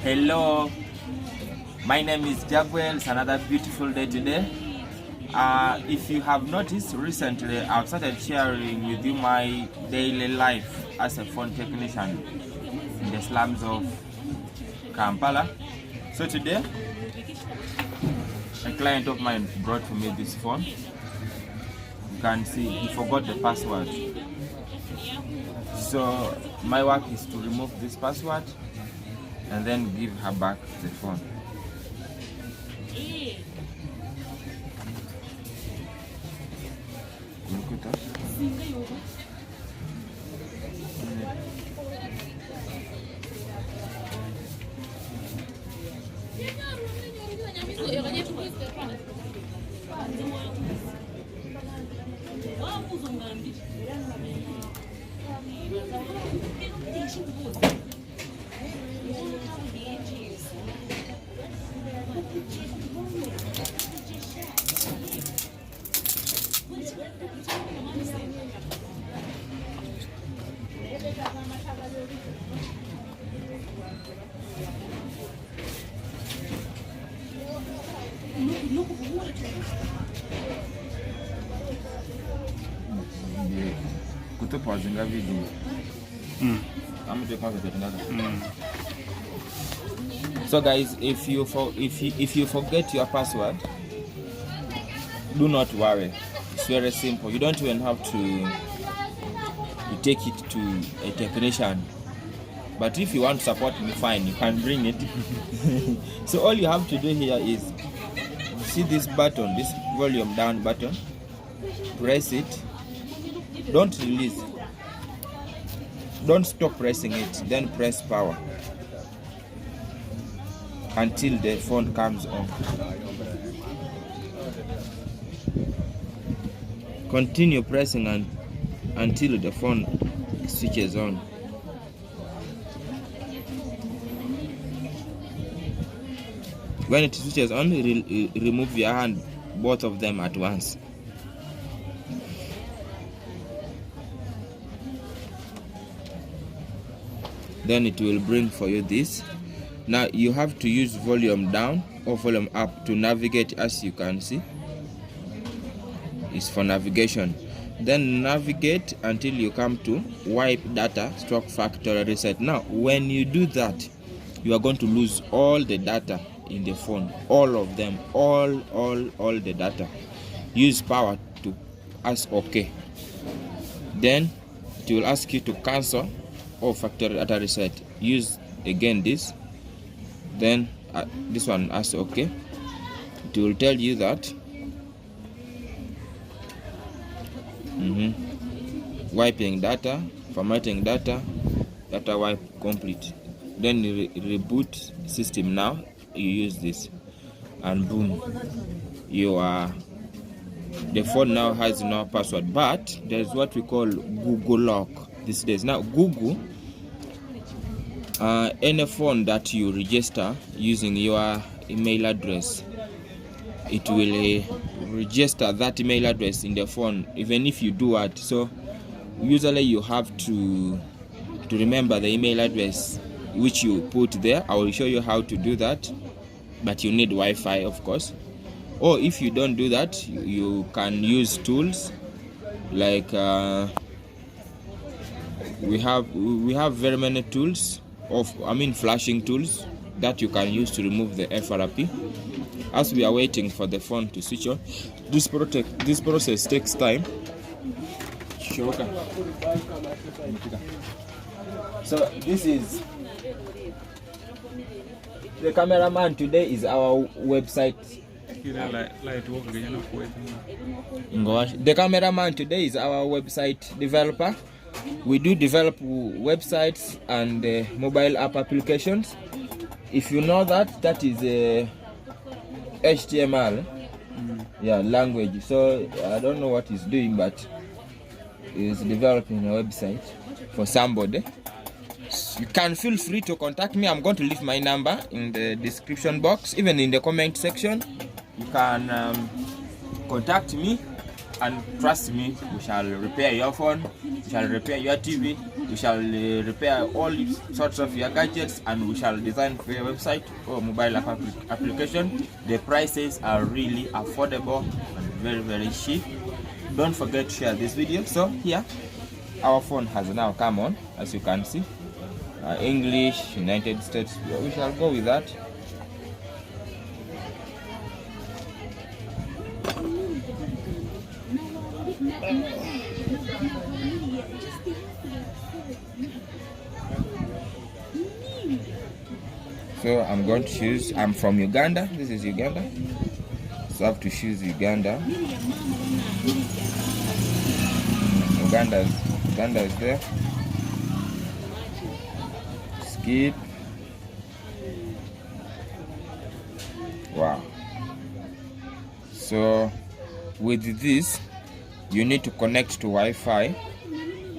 Hello, my name is Jabwel. It's another beautiful day today. If you have noticed recently, I've started sharing with you my daily life as a phone technician in the slums of Kampala. So today, a client of mine brought for me this phone. You can see he forgot the password. So my work is to remove this password and then give her back the phone. So guys, if you forget your password, do not worry. It's very simple. You don't even have to take it to a technician. But if you want to support me, fine, you can bring it. So all you have to do here is see this button, this volume down button. Press it. Don't release. Don't stop pressing it. Then press power until the phone comes on. Continue pressing until the phone switches on. When it switches on, remove your hand, both of them at once. Then it will bring for you this. Now you have to use volume down or volume up to navigate. As you can see, it's for navigation. Then navigate until you come to wipe data stroke factory reset. Now when you do that, you are going to lose all the data in the phone, all of them, all the data. Use power to ask OK. Then it will ask you to cancel or factory data reset. Use again this. Then this one asks OK. It will tell you that wiping data, formatting data, data wipe complete. Then you reboot system. Now you use this and boom, the phone now has no password. But there's what we call Google lock these days. Now Google, any phone that you register using your email address, it will register that email address in the phone even if you do it. So usually you have to remember the email address which you put there. I will show you how to do that, but you need Wi-Fi, of course. Or if you don't do that, you can use tools like we have very many tools flashing tools that you can use to remove the FRP. As we are waiting for the phone to switch on, this process takes time. So this is the cameraman today is our website. The cameraman today is our website developer. We do develop websites and mobile app applications. If you know that is HTML language. So I don't know what he's doing, but he's developing a website for somebody. You can feel free to contact me. I'm going to leave my number in the description box, even in the comment section. You can contact me and trust me, we shall repair your phone, we shall repair your TV, we shall repair all sorts of your gadgets, and we shall design for your website or mobile app application. The prices are really affordable and very cheap. Don't forget to share this video. So here our phone has now come on, as you can see. English, United States, we shall go with that. So I'm going to choose, I'm from Uganda, this is Uganda, so I have to choose Uganda. Uganda is there. Skip. Wow. So with this, you need to connect to Wi-Fi.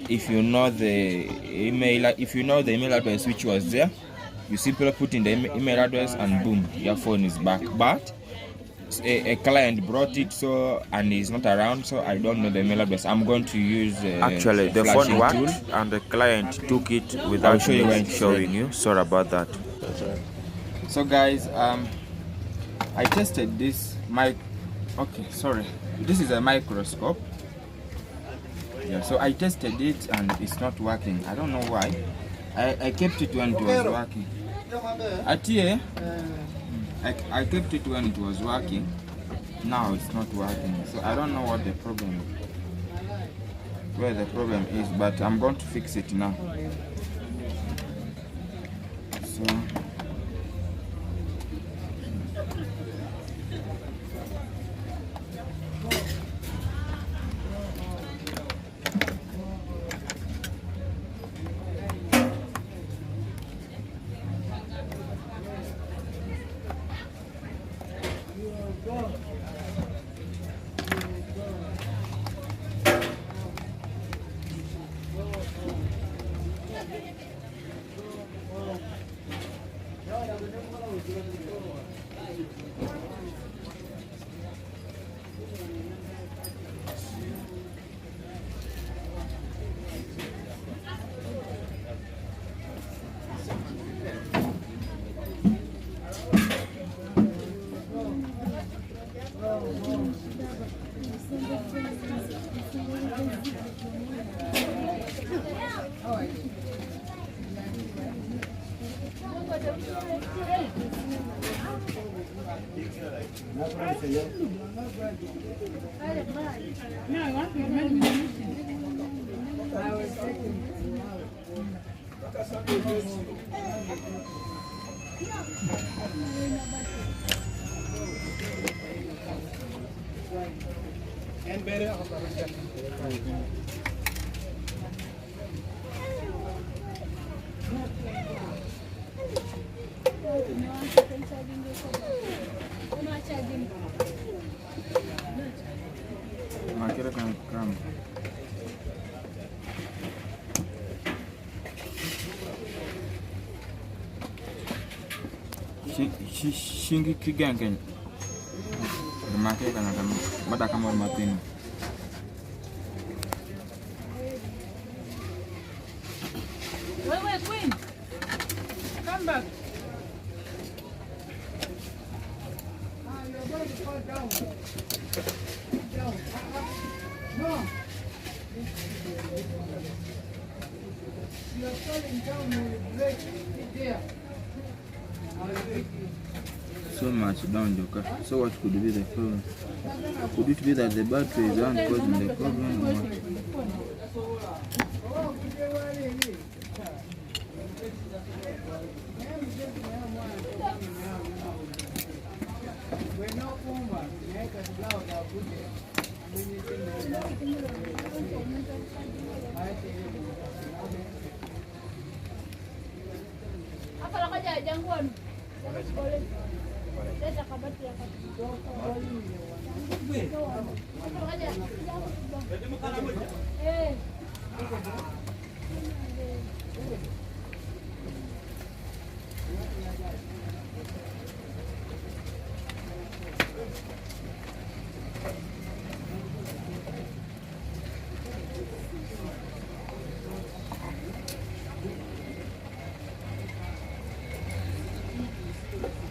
If you know the email address which was there, you simply put in the email address and boom, your phone is back. But a client brought it, so and he's not around, so I don't know the email address. I'm going to use actually the phone worked and the client took it without showing you. Sorry about that. So guys, I tested this this is a microscope. Yeah, so I tested it and it's not working. I don't know why. I kept it when it was working. I kept it when it was working. Now it's not working. So I don't know what the problem is. Where the problem is, but I'm going to fix it now. So shingi kigangen make kana kama bada kama matini. Wait, Queen, come back. You're going to fall down. Down. No. You're falling down. You'll break it there. So much down, Joker. So what could be the problem? Could it be that the battery is on causing the problem or what?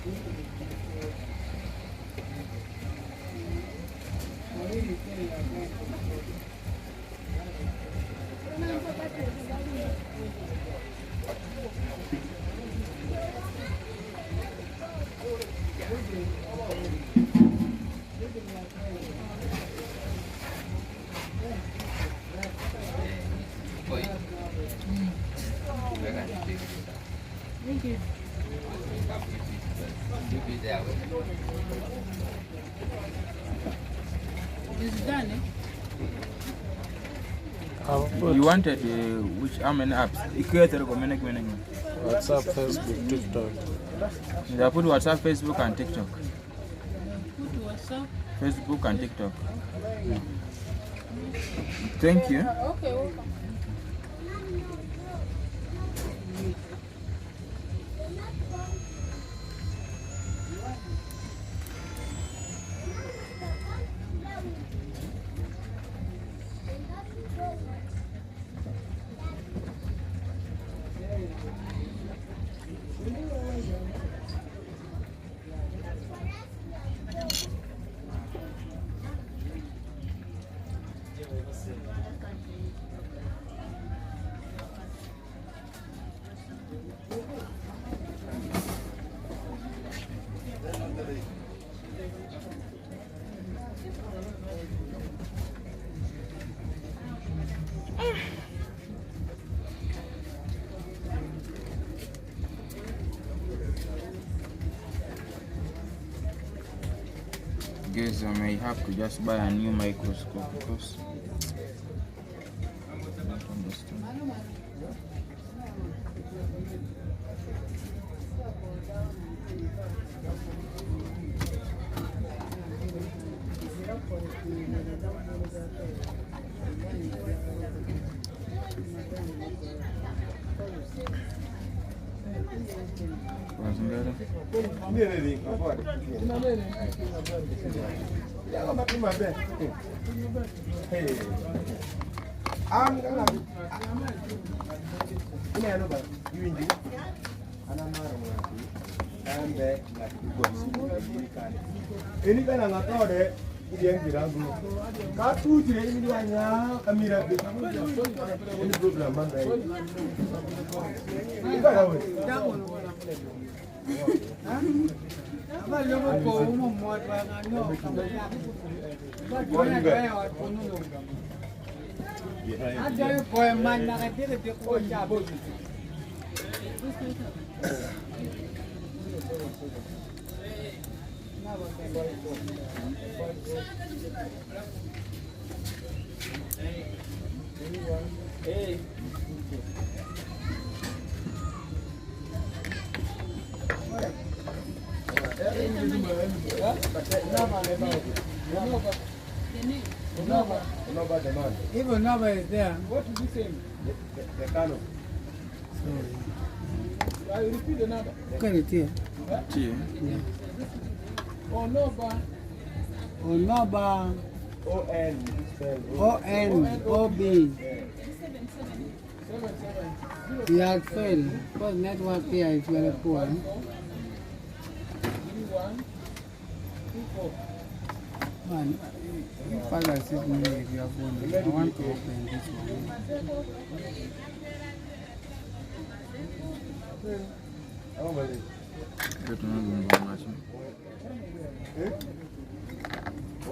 Thank you. It's done, eh? You wanted how many apps? WhatsApp, Facebook, TikTok. I put WhatsApp, Facebook, and TikTok. Put WhatsApp. Facebook and TikTok. Thank you. Okay, welcome. Guys, I may have to just buy a new microscope because I don't understand. Even number is there. What is this saying? The Kano. I repeat the number. Look at it here. Yeah. Oh, no, but. Oh, number. O-N. O-N-O-B. 77. He has failed because network here is very poor. 31, 24. Man, if I assist me if you are going, I want to open this one.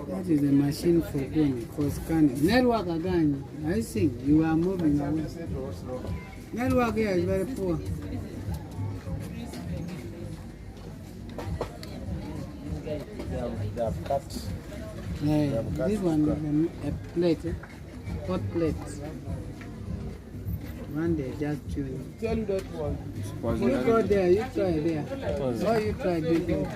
That is a machine for going, for scanning. Network again, I think you are moving away. Network here is very poor. They have cut. This one is a plate, hot plate. One day just tune. Tell you that one. You go there, you try there. Or you try this one.